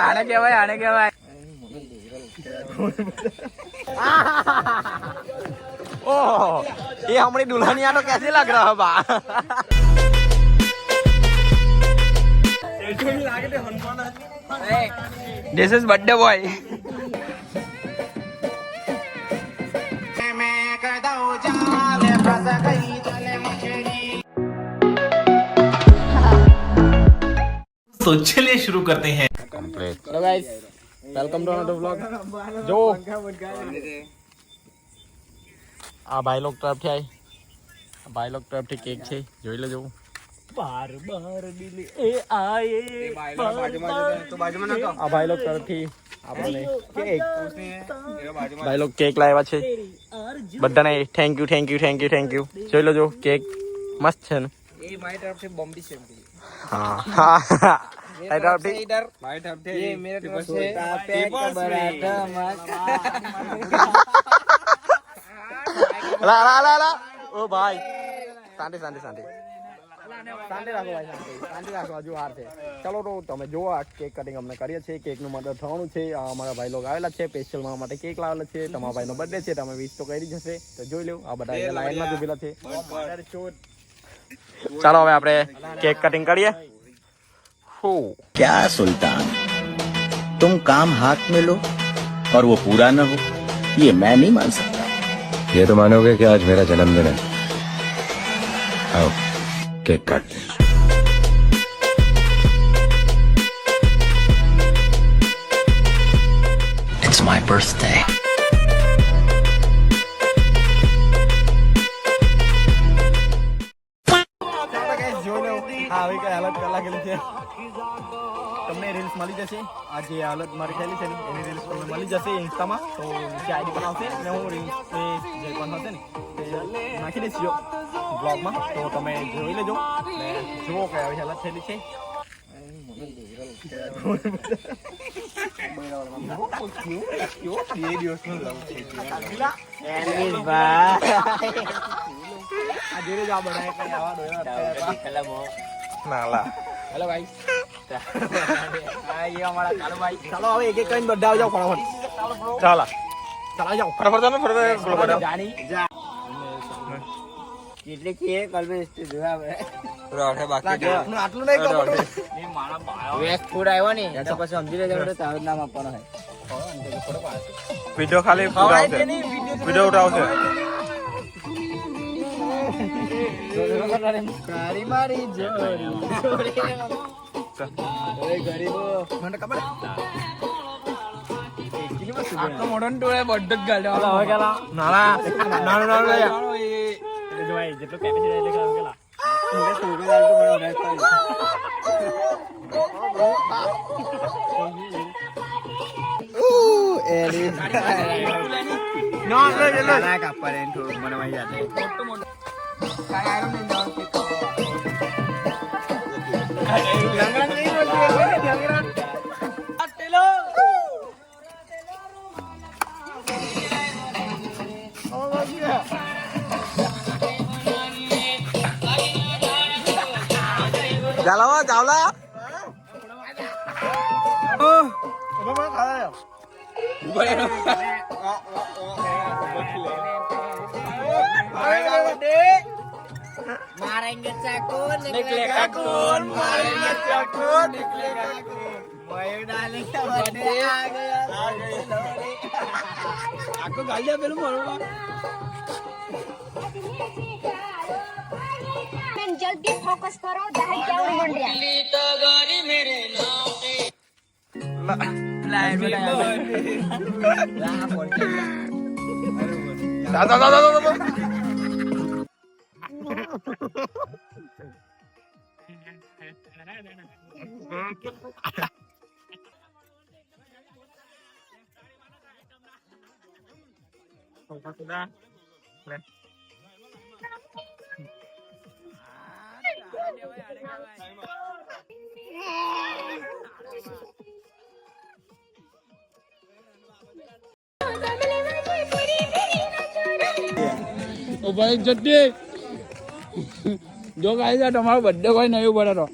આને કહેવાય ओह ये हमारी दुल्हनिया तो कैसे लग रहा है बा दिस इज बर्थडे बॉय तो चलिए शुरू करते हैं। Hello guys welcome to another vlog जो આ ભાઈ લોક તરફથી આ ભાઈ લોક તરફથી કેક છે જોઈ લેજો બાર બાર દિલ એ આયે તો બાજુમાં નતો આ ભાઈ લોક તરફથી આપણને કેક ભાઈ લોક કેક લાવ્યા છે બધાને થેન્ક યુ જોઈ લેજો કેક મસ્ત છે ને એ મારી તરફથી બોમ્બી છે હા મારી તરફથી ये मेरे तरफ से पैक बराटा ला ओ भाई शांति રાખો ભાઈ શાંતિ રાખો હજુ હાર છે ચલો તો તમે જો આ કેક કટિંગ અમને કરીએ છીએ કેકનું મર્ડર થવાનું છે અમારા ભાઈ લોકો આવેલા છે સ્પેશિયલ મારા માટે કેક લાવેલા છે તમારા ભાઈનો બર્થડે છે તમે વિશ તો કરી જશે તો જોઈ લો આ બધા લાઈનમાં જ ઉભેલા છે ચાલો હવે આપણે કેક કટિંગ કરીએ क्या सुल्तान तुम काम हाथ में लो और वो पूरा न हो ये मैं नहीं मान सकता। ये तो मानोगे कि आज मेरा जन्मदिन है। आओ केक काटते हैं। It's my birthday. તમને રીલ્સ મળી જશે આ જે હાલત મારી થયેલી છે ને એની રીલ્સ તમને મળી જશે ઇન્સ્ટામાં તો નીચે આઈડી બનાવશે અને હું રીલ્સ જે પણ હશે ને તે નાખી દઈશ બ્લોગમાં તો તમે જોઈ લેજો અને જુઓ કે આવી હાલત થયેલી છે હેલો ભાઈ ये हमारा कालू भाई चलो હવે એક એક કરીને બધા આવ જાવ ફટાફટ ચાલો જાવ ફટાફટ જાની જા કેટલે કે કલ્પે સ્ટે જોયા હવે રોઠે બાકી આટલું નહીં ખબર ને મારા ભાઈ વેસ્ટ ફૂડ આવ્યો ને તો પછી સમજી લેજો તો તારું નામ આપવાનો છે વિડિયો ખાલી પૂરા આવશે વિડિયો ઉઠાવશે મારી મારી જોડી ઓય ગરીબો મને ખબર આટલો મોડન ટોળે બડ્ડ જ ગાલ્યો હવે કેલા નાના એટલે જો ભાઈ જેટલો કેપેસિટી એટલે કામ કેલા મને ટોળે ગાલ્યો મને એરી ના કાપર એન થોડું મને વાઈ જાતે મોટો મોટો કાય આરો ને જાવ કે Jalan, jalan. Oh, apa kalah ya? Marenget cakun, niklek akun, marenget cakun, niklek akun. Boy darling, birthday आ गया. Aku गालियां belum मारूंगा. जल्दी फोकस करो दाई क्या मंडिया लीता गाड़ी मेरे नाम पे लाइन बनाया ला फोन दादा sudah ભાઈ જતી જો ગાઈ તમારો બર્થડે કોઈ નહીં પડે તો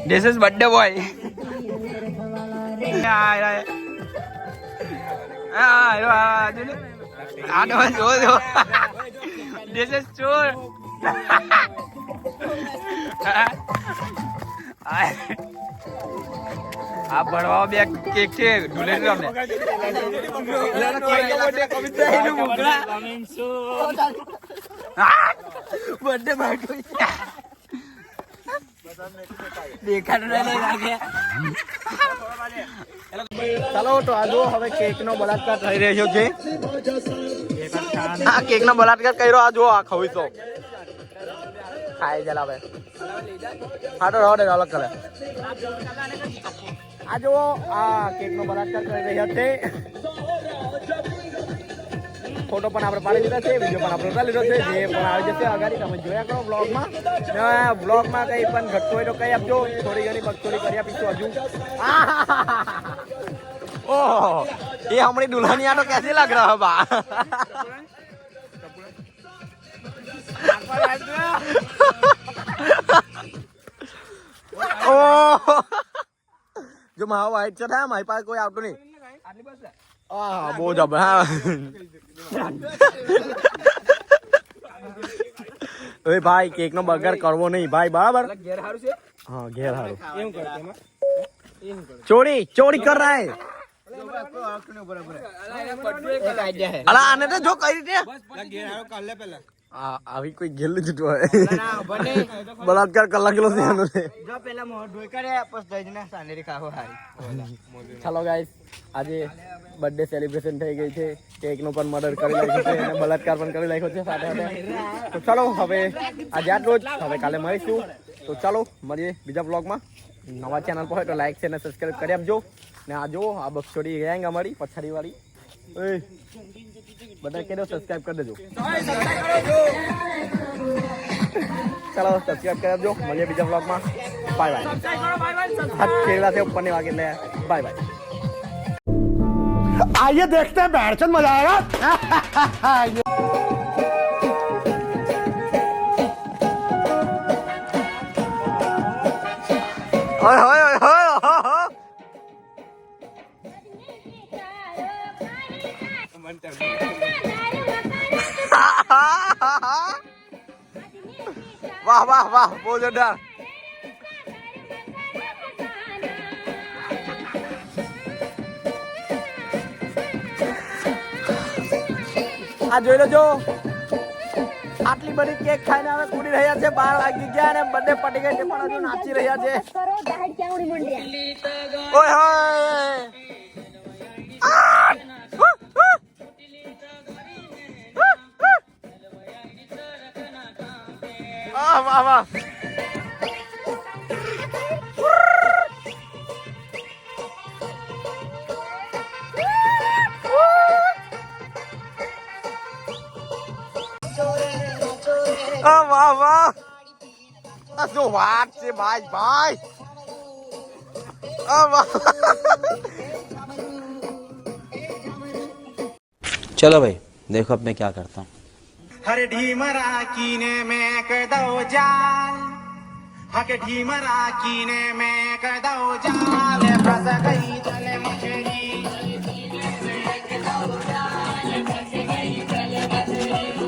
This is birthday boy. This is true. આ ભણવા બે કેક છે ડુલેટ અમને બર્થડે પાર્ટી ચાલો તો આ જો હવે કેક નો બલાત્કાર થઈ રહ્યો છે આ કેક નો બલાત્કાર કર્યો આ જો આ ખવી તો ખાઈ જલા હવે હા તો રહો અલગ કરે આ જો આ કેક નો બલાત્કાર કરી રહ્યા છે ફોટો પણ આપણે પાડી દીધા છે વિડીયો પણ આપણે ઉતારી લીધો છે જે પણ આવી જશે આગળ તમે જોયા કરો બ્લોગમાં કઈ પણ ઘટતો હોય તો કઈ આપજો થોડી ઘણી બકચોરી કરી આપીશું હજુ ઓહ ये हमारी दुल्हनिया तो कैसे लग रहा है बा ओह जो माँ वाइट से था हमारे पास कोई आउट नहीं वो जब हाँ ओए भाई केक नो बर्गर करवो नहीं भाई बराबर हाँ घेर हारू चोरी चोरी कर रहा है અલા આને તો જો કઈ રીતે આવી કોઈ ગેલું જૂઠું હોય બલાત્કાર કલાક કિલો છે આનો જો પેલા મોઢ ધોઈ કરે પછી જઈને સાંજરી ખાવો હારી ચાલો ગાઈસ આજે બર્થડે સેલિબ્રેશન થઈ ગઈ છે કેક નો પણ મર્ડર કરી નાખ્યો છે અને બલાત્કાર પણ કરી નાખ્યો છે સાથે સાથે તો ચાલો હવે આજે આટલું જ હવે કાલે મળીશું તો ચાલો મળીએ બીજા બ્લોગમાં નવા ચેનલ પર હોય તો લાઈક છે અને સબસ્ક્રાઇબ કરી આપજો ને આ જો આ બક્ષોડી ગેંગ અમારી પછાડી વાળી ઓય બધા કેજો સબસ્ક્રાઇબ કરી દેજો ચાલો સબસ્ક્રાઇબ કરી આપજો મળીએ બીજા બ્લોગમાં બાય બાય હાથ ખેલા છે ઉપરની વાગે એટલે બાય બાય आइए देखते हैं बैठचंद मजा आएगा ओए ओए ओए ओए वाह वाह वाह बहुत जोरदार આ જોઈ લેજો આટલી બધી કેક ખાઈને હવે કૂદી રહ્યા છે 12 વાગી ગયા અને બર્થડે પટી ગઈ છે પણ હજુ નાચી રહ્યા છે ઓય હોય વાહ વાહ વાહ વાહ શું વાત છે ભાઈ ભાઈ વાહ चलो भाई देखो अब मैं क्या करता हूँ हरे ढीमरा कीने में कर दो जाल हके ढीमरा कीने में कर दो जाल फंस गई जले मछली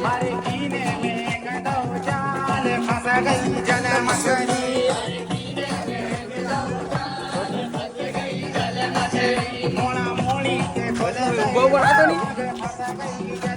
हरे कीने में कर दो जाल फंस गई जले मछली मोड़ा मोड़ी के फंस गई